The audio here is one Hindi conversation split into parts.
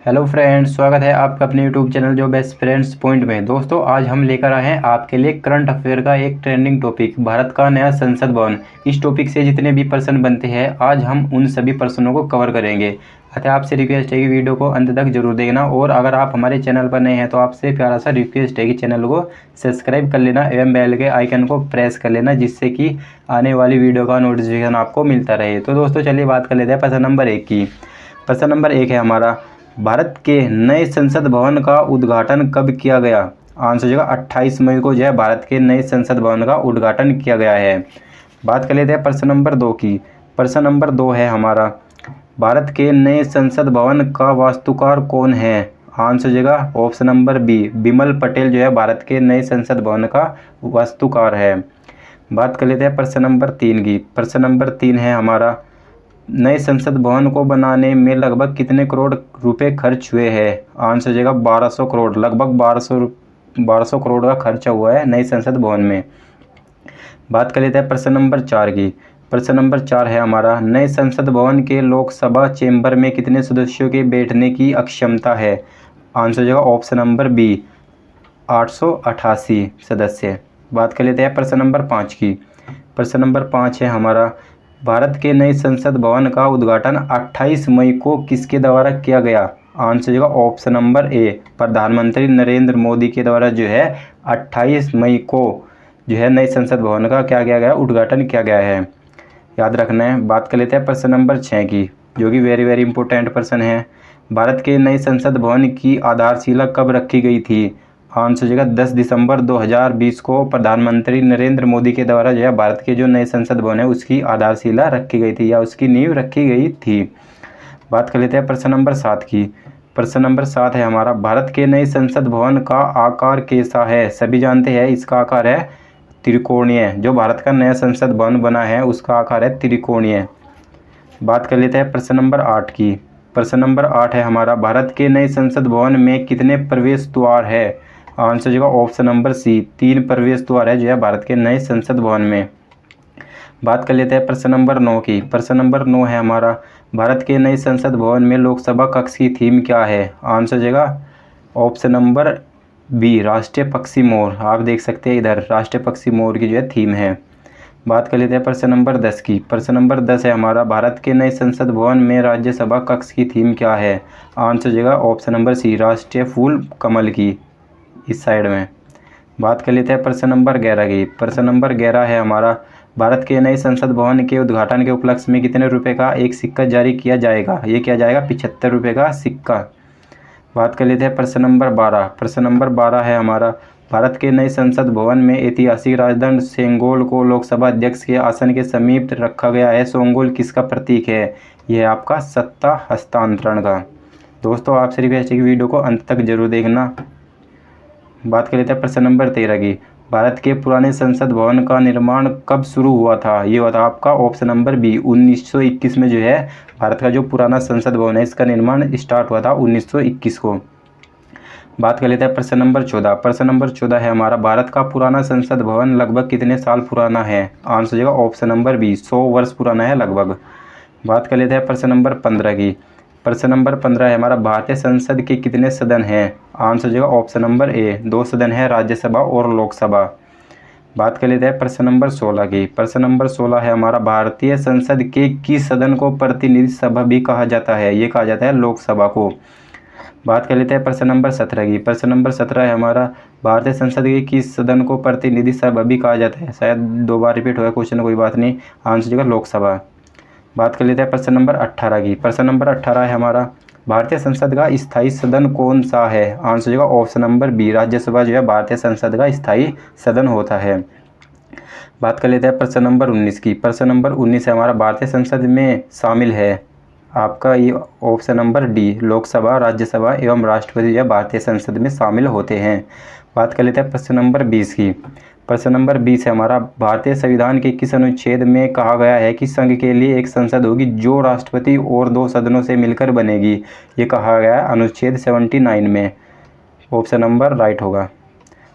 हेलो फ्रेंड्स, स्वागत है आपका अपने यूट्यूब चैनल जो बेस्ट फ्रेंड्स पॉइंट में। दोस्तों, आज हम लेकर आए हैं आपके लिए करंट अफेयर का एक ट्रेंडिंग टॉपिक, भारत का नया संसद भवन। इस टॉपिक से जितने भी प्रश्न बनते हैं, आज हम उन सभी प्रश्नों को कवर करेंगे। अतः आपसे रिक्वेस्ट है कि वीडियो को अंत तक जरूर देखना, और अगर आप हमारे चैनल पर नए हैं तो आपसे प्यारा सा रिक्वेस्ट है कि चैनल को सब्सक्राइब कर लेना एवं बेल के आइकन को प्रेस कर लेना, जिससे कि आने वाली वीडियो का नोटिफिकेशन आपको मिलता रहे। तो दोस्तों, चलिए बात कर लेते हैं प्रश्न नंबर 1 की। प्रश्न नंबर 1 है हमारा, भारत के नए संसद भवन का उद्घाटन कब किया गया? आंसर हो जाएगा 28 मई को जो है भारत के नए संसद भवन का उद्घाटन किया गया है। बात कर लेते हैं प्रश्न नंबर 2 की। प्रश्न नंबर 2 है हमारा, भारत के नए संसद भवन का वास्तुकार कौन है? आंसर हो जाएगा option number B, Bimal Patel जो है भारत के नए संसद भवन का वास्तुकार है। बात कर लेते हैं प्रश्न नंबर 3 की। प्रश्न नंबर 3 है हमारा, नए संसद भवन को बनाने में लगभग कितने करोड़ रुपए खर्च हुए हैं? आंसर हो जाएगा 1200 करोड़। लगभग 1200 करोड़ का खर्चा हुआ है नए संसद भवन में। बात कर लेते हैं प्रश्न नंबर 4 की। प्रश्न नंबर 4 है हमारा, नए संसद भवन के लोकसभा चेंबर में कितने सदस्यों के बैठने की अक्षमता है? आंसर हो जाएगा ऑप्शन नंबर बी, 888 सदस्य। बात कर लेते हैं प्रश्न नंबर 5 की। प्रश्न नंबर 5 है हमारा, भारत के नए संसद भवन का उद्घाटन 28 मई को किसके द्वारा किया गया? आंसर होगा ऑप्शन नंबर ए, प्रधानमंत्री नरेंद्र मोदी के द्वारा जो है 28 मई को जो है नए संसद भवन का क्या किया गया? उद्घाटन किया गया है। याद रखना है। बात कर लेते हैं प्रश्न नंबर 6 की, जो कि वेरी वेरी इंपॉर्टेंट प्रश्न है। भारत के नए संसद भवन की आधारशिला कब रखी गई थी? आंसर हो जाएगा 10 दिसंबर 2020 को प्रधानमंत्री नरेंद्र मोदी के द्वारा जो है भारत के जो नए संसद भवन है उसकी आधारशिला रखी गई थी या उसकी नींव रखी गई थी। बात कर लेते हैं प्रश्न नंबर 7 की। प्रश्न नंबर 7 है हमारा, भारत के नए संसद भवन का आकार कैसा है? सभी जानते हैं इसका आकार है त्रिकोणीय। जो भारत का नया संसद भवन बना है उसका आकार है त्रिकोणीय। बात कर लेते हैं प्रश्न नंबर 8 की। प्रश्न नंबर 8 है हमारा, भारत के नए संसद भवन में कितने प्रवेश द्वार है? आंसर जो ऑप्शन नंबर सी, 3 प्रवेश द्वार है जो है भारत के नए संसद भवन में। बात कर लेते हैं प्रश्न नंबर 9 की। प्रश्न नंबर 9 है हमारा, भारत के नए संसद भवन में लोकसभा कक्ष की थीम क्या है? आंसर जो ऑप्शन नंबर बी, राष्ट्रीय पक्षी मोर। आप देख सकते हैं इधर राष्ट्रीय पक्षी मोर की जो है थीम है। बात कर लेते हैं प्रश्न नंबर 10 की। प्रश्न नंबर 10 है हमारा, भारत के नए संसद भवन में राज्यसभा कक्ष की थीम क्या है? आंसर जो ऑप्शन नंबर सी, राष्ट्रीय फूल कमल की इस साइड में। बात कर लेते हैं प्रश्न नंबर 11 की। प्रश्न नंबर 11 है हमारा, भारत के नए संसद भवन के उद्घाटन के उपलक्ष्य में कितने रुपए का एक सिक्का जारी किया जाएगा? ये किया जाएगा 75 रुपये का सिक्का। बात कर लेते हैं प्रश्न नंबर 12। प्रश्न नंबर 12 है हमारा, भारत के नए संसद भवन में ऐतिहासिक राजदंड सेंगोल को लोकसभा अध्यक्ष के आसन के समीप रखा गया है। सेंगोल किसका प्रतीक है? यह आपका सत्ता हस्तांतरण का। दोस्तों, आपसे रिक्वेस्ट है कि वीडियो को अंत तक जरूर देखना। बात कर लेते हैं प्रश्न नंबर 13 की। भारत के पुराने संसद भवन का निर्माण कब शुरू हुआ था? ये हुआ था आपका ऑप्शन नंबर बी, 1921 में जो है भारत का जो पुराना संसद भवन है इसका निर्माण स्टार्ट हुआ था 1921 को। बात कर लेते हैं प्रश्न नंबर 14। प्रश्न नंबर 14 है हमारा, भारत का पुराना संसद भवन लगभग कितने साल पुराना है? आंसर जो ऑप्शन नंबर बी, 100 वर्ष पुराना है लगभग। बात कर लेते हैं प्रश्न नंबर 15 की। प्रश्न नंबर 15 है हमारा, भारतीय संसद के कितने सदन हैं? आंसर जो ऑप्शन नंबर ए, 2 सदन है, राज्यसभा और लोकसभा। बात कर लेते हैं प्रश्न नंबर 16 की। प्रश्न नंबर 16 है हमारा, भारतीय संसद के किस सदन को प्रतिनिधि सभा भी कहा जाता है? ये कहा जाता है लोकसभा को। बात कर लेते हैं प्रश्न नंबर 17 की। प्रश्न नंबर 17 है हमारा, भारतीय संसद के किस सदन को प्रतिनिधि सभा भी कहा जाता है? शायद 2 बार रिपीट हुआ क्वेश्चन, कोई बात नहीं। आंसर जो लोकसभा। बात कर लेते हैं प्रश्न नंबर 18 की। प्रश्न नंबर 18 है हमारा, भारतीय संसद का स्थायी सदन कौन सा है? आंसर जो ऑप्शन नंबर बी, राज्यसभा जो है भारतीय संसद का स्थायी सदन होता है। बात कर लेते हैं प्रश्न नंबर 19 की। प्रश्न नंबर 19 है हमारा, भारतीय संसद में शामिल है आपका ये option number D, Lok Sabha, Rajya Sabha एवं राष्ट्रपति जो है भारतीय संसद में शामिल होते हैं। बात कर लेते हैं प्रश्न नंबर 20 की। प्रश्न नंबर 20 है हमारा, भारतीय संविधान के किस अनुच्छेद में कहा गया है कि संघ के लिए एक संसद होगी जो राष्ट्रपति और 2 सदनों से मिलकर बनेगी? ये कहा गया है अनुच्छेद 79 में। ऑप्शन नंबर राइट होगा।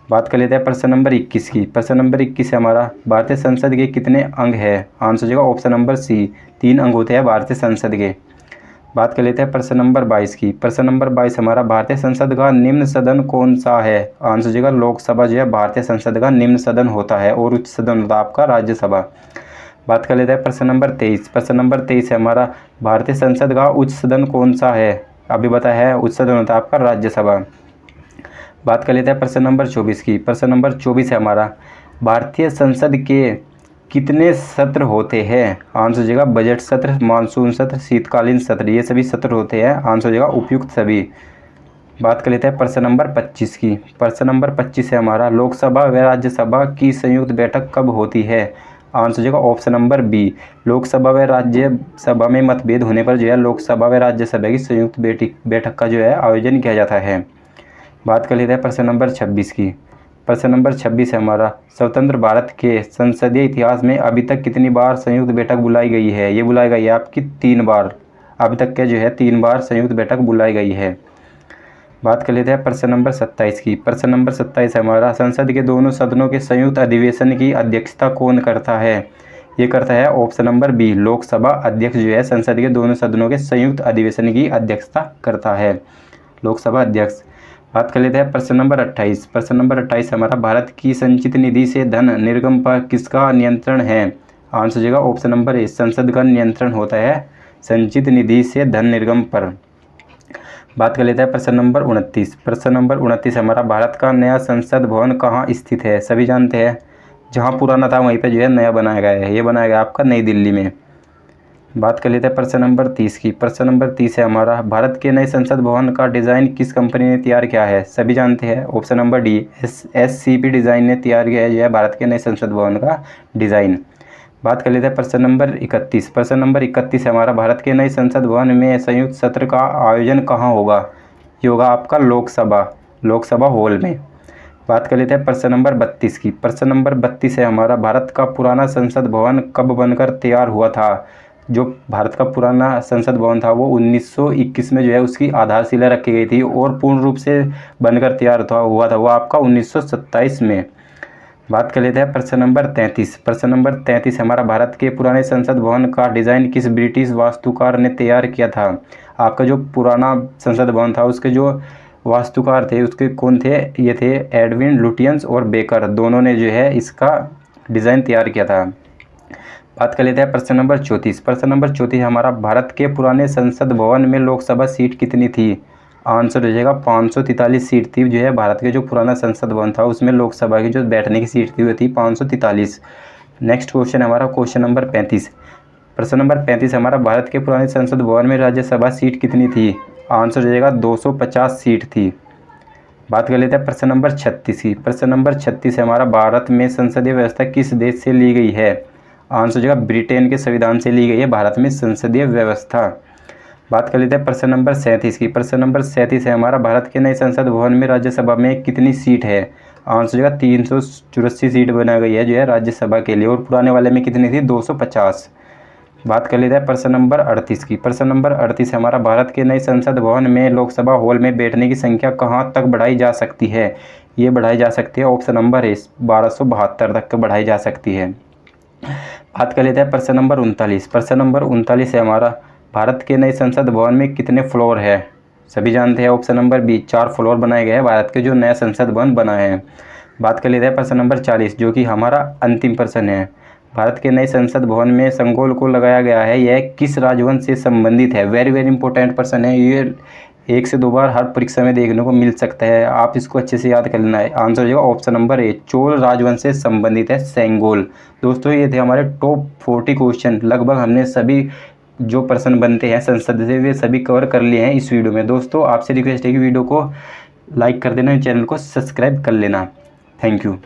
बात कर लेते हैं प्रश्न नंबर 21 की। प्रश्न नंबर 21 है हमारा, भारतीय संसद के कितने अंग है? आंसर जो ऑप्शन नंबर सी, 3 अंग होते हैं भारतीय संसद के। बात कर लेते हैं प्रश्न नंबर 22 की। प्रश्न नंबर 22 हमारा, भारतीय संसद का निम्न सदन कौन सा है? आंसर जगह लोकसभा जो है भारतीय संसद का निम्न सदन होता है और उच्च सदन होता है आपका राज्यसभा। बात कर लेते हैं प्रश्न नंबर 23। प्रश्न नंबर 23 है हमारा, भारतीय संसद का उच्च सदन कौन सा है? अभी बताया है उच्च सदन होता है आपका राज्यसभा। बात कर लेते हैं प्रश्न नंबर 24 की। प्रश्न नंबर 24 है हमारा, भारतीय संसद के कितने सत्र होते हैं? आंसर जगह बजट सत्र, मानसून सत्र, शीतकालीन सत्र, ये सभी सत्र होते हैं। आंसर जगह उपयुक्त सभी। बात कर लेते हैं प्रश्न नंबर 25 की। प्रश्न नंबर 25 है हमारा, लोकसभा व राज्यसभा की संयुक्त बैठक कब होती है? आंसर जगह ऑप्शन नंबर बी, लोकसभा व राज्यसभा में मतभेद होने पर जो है लोकसभा व राज्यसभा की संयुक्त बैठक का जो है आयोजन किया जाता है। बात कर लेते हैं प्रश्न नंबर 26 की। प्रश्न नंबर 26 है हमारा, स्वतंत्र भारत के संसदीय इतिहास में अभी तक कितनी बार संयुक्त बैठक बुलाई गई है? ये बुलाई गई है आपकी 3 बार। अभी तक के जो है 3 बार संयुक्त बैठक बुलाई गई है। बात कर लेते हैं प्रश्न नंबर 27 की। प्रश्न नंबर 27 है हमारा, संसद के दोनों सदनों के संयुक्त अधिवेशन की अध्यक्षता कौन करता है? ये करता है ऑप्शन नंबर बी, लोकसभा अध्यक्ष जो है संसद के दोनों सदनों के संयुक्त अधिवेशन की अध्यक्षता करता है, लोकसभा अध्यक्ष। बात कर लेते हैं प्रश्न नंबर 28। प्रश्न नंबर 28 हमारा, भारत की संचित निधि से धन निर्गम पर किसका नियंत्रण है? आंसर जगह ऑप्शन नंबर ए, संसद का नियंत्रण होता है संचित निधि से धन निर्गम पर। बात कर लेते हैं प्रश्न नंबर 29। प्रश्न नंबर 29 हमारा, भारत का नया संसद भवन कहाँ स्थित है? सभी जानते हैं, जहाँ पुराना था वहीं पे जो है नया बनाया गया है। ये बनाया गया आपका नई दिल्ली में। बात कर लेते हैं प्रश्न नंबर 30 की। प्रश्न नंबर 30 है हमारा, भारत के नए संसद भवन का डिज़ाइन किस कंपनी ने तैयार किया है? सभी जानते हैं, option number D, SCP design ने तैयार किया है जो है भारत के नए संसद भवन का डिज़ाइन। बात कर लेते हैं प्रश्न नंबर 31। प्रश्न नंबर 31 है हमारा, भारत के नए संसद भवन में संयुक्त सत्र का आयोजन कहाँ होगा? ये होगा आपका लोकसभा हॉल में। बात कर लेते हैं प्रश्न नंबर 32 की। प्रश्न नंबर 32 है हमारा, भारत का पुराना संसद भवन कब बनकर तैयार हुआ था? जो भारत का पुराना संसद भवन था वो 1921 में जो है उसकी आधारशिला रखी गई थी और पूर्ण रूप से बनकर तैयार हुआ था वो आपका 1927 में। बात कर लेते हैं प्रश्न नंबर 33। प्रश्न नंबर 33 हमारा, भारत के पुराने संसद भवन का डिज़ाइन किस ब्रिटिश वास्तुकार ने तैयार किया था? आपका जो पुराना संसद भवन था उसके जो वास्तुकार थे उसके कौन थे? ये थे एडविन लुटियंस और बेकर, दोनों ने जो है इसका डिज़ाइन तैयार किया था। बात कर लेते हैं प्रश्न नंबर 34। प्रश्न नंबर 34 हमारा, भारत के पुराने संसद भवन में लोकसभा सीट कितनी थी? आंसर हो जाएगा 543 सीट थी जो है भारत के जो पुराना संसद भवन था उसमें लोकसभा की जो बैठने की सीट थी वो थी 543। नेक्स्ट क्वेश्चन हमारा क्वेश्चन नंबर 35। प्रश्न नंबर 35 हमारा, भारत के पुराने संसद भवन में राज्यसभा सीट कितनी थी? आंसर हो जाएगा 250 सीट थी। बात कर लेते हैं प्रश्न नंबर 36 की। प्रश्न नंबर 36 हमारा, भारत में संसदीय व्यवस्था किस देश से ली गई है? आंसर जगह ब्रिटेन के संविधान से ली गई है भारत में संसदीय व्यवस्था। बात कर लेते हैं प्रश्न नंबर 37 की। प्रश्न नंबर 37 है हमारा, भारत के नए संसद भवन में राज्यसभा में कितनी सीट है? आंसर जगह 384 सीट बनाई गई है जो है राज्यसभा के लिए और पुराने वाले में कितनी थी? 250। बात कर लेते हैं प्रश्न नंबर 38 की। प्रश्न नंबर 38 हमारा, भारत के नए संसद भवन में लोकसभा हॉल में बैठने की संख्या कहाँ तक बढ़ाई जा सकती है? ये बढ़ाई जा सकती है ऑप्शन नंबर ए, 1272 तक बढ़ाई जा सकती है। बात कर लेते हैं प्रश्न नंबर 39। प्रश्न नंबर 39 है हमारा, भारत के नए संसद भवन में कितने फ्लोर है? सभी जानते हैं ऑप्शन नंबर बी, 4 फ्लोर बनाए गए हैं भारत के जो नया संसद भवन बना है। बात कर लेते हैं प्रश्न नंबर 40 जो कि हमारा अंतिम प्रश्न है, भारत के नए संसद भवन में संगोल को लगाया गया है, यह किस राजवंश से संबंधित है? वेरी वेरी इंपॉर्टेंट प्रश्न है, ये 1 से 2 बार हर परीक्षा में देखने को मिल सकता है, आप इसको अच्छे से याद कर लेना है। आंसर हो जाएगा ऑप्शन नंबर ए, चोल राजवंश से संबंधित है सेंगोल। दोस्तों ये थे हमारे टॉप 40 क्वेश्चन, लगभग हमने सभी जो प्रश्न बनते हैं संसद से वे सभी कवर कर लिए हैं इस वीडियो में। दोस्तों आपसे रिक्वेस्ट है कि वीडियो को लाइक कर देना, चैनल को सब्सक्राइब कर लेना। Thank you.